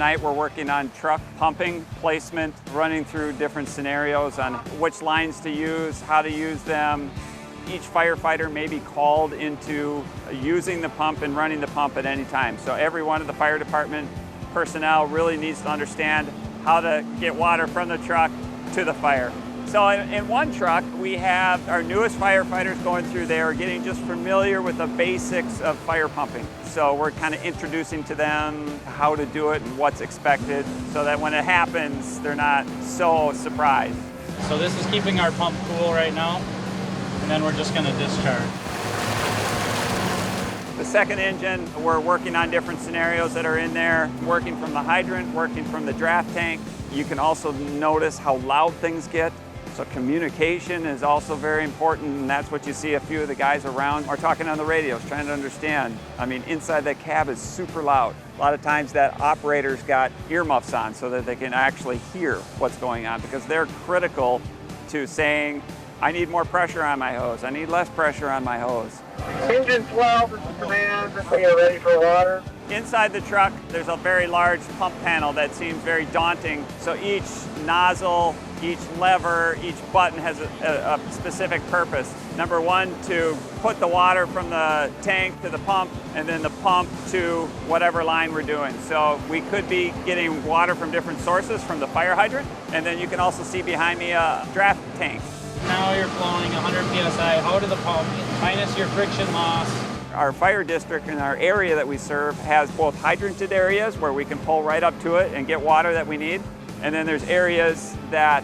Tonight we're working on truck pumping, placement, running through different scenarios on which lines to use, how to use them. Each firefighter may be called into using the pump and running the pump at any time. So every one of the fire department personnel really needs to understand how to get water from the truck to the fire. So in one truck, we have our newest firefighters going through there, getting just familiar with the basics of fire pumping. So we're kind of introducing to them how to do it and what's expected so that when it happens, they're not so surprised. So this is keeping our pump cool right now, and then we're just going to discharge. The second engine, we're working on different scenarios that are in there, working from the hydrant, working from the draft tank. You can also notice how loud things get. So communication is also very important, and that's what you see a few of the guys around are talking on the radios, trying to understand. I mean, inside that cab is super loud. A lot of times that operator's got earmuffs on so that they can actually hear what's going on, because they're critical to saying, I need more pressure on my hose, I need less pressure on my hose. Engine 12 is the command, we are ready for water. Inside the truck, there's a very large pump panel that seems very daunting. So each nozzle, each lever, each button has a specific purpose. Number one, to put the water from the tank to the pump, and then the pump to whatever line we're doing. So we could be getting water from different sources from the fire hydrant, and then you can also see behind me a draft tank. Now you're flowing 100 psi out of the pump, minus your friction loss. Our fire district and our area that we serve has both hydranted areas where we can pull right up to it and get water that we need. And then there's areas that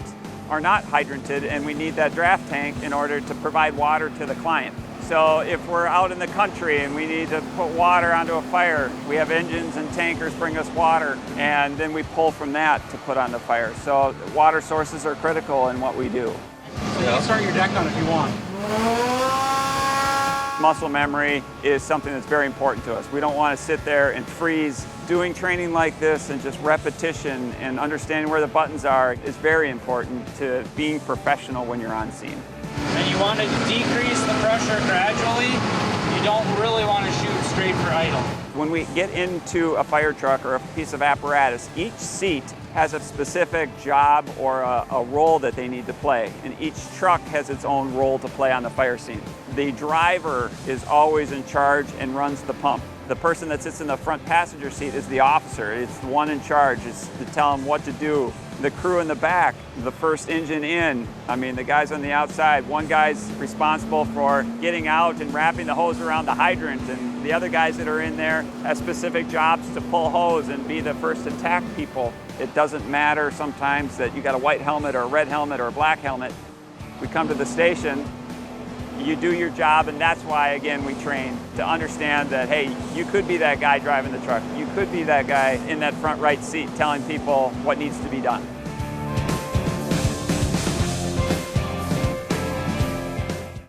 are not hydranted and we need that draft tank in order to provide water to the client. So if we're out in the country and we need to put water onto a fire, we have engines and tankers bring us water, and then we pull from that to put on the fire. So water sources are critical in what we do. So you can start your deck on if you want. Muscle memory is something that's very important to us. We don't want to sit there and freeze. Doing training like this and just repetition and understanding where the buttons are is very important to being professional when you're on scene. And you want to decrease the pressure gradually. You don't really want to shoot straight for idle. When we get into a fire truck or a piece of apparatus, each seat has a specific job or a role that they need to play, and each truck has its own role to play on the fire scene. The driver is always in charge and runs the pump. The person that sits in the front passenger seat is the officer. It's the one in charge. It's to tell them what to do. The crew in the back, the first engine in, I mean, the guys on the outside, one guy's responsible for getting out and wrapping the hose around the hydrant, and the other guys that are in there have specific jobs to pull hose and be the first to attack people. It doesn't matter sometimes that you got a white helmet or a red helmet or a black helmet. We come to the station, you do your job, and that's why, again, we train to understand that, hey, you could be that guy driving the truck. You could be that guy in that front right seat telling people what needs to be done.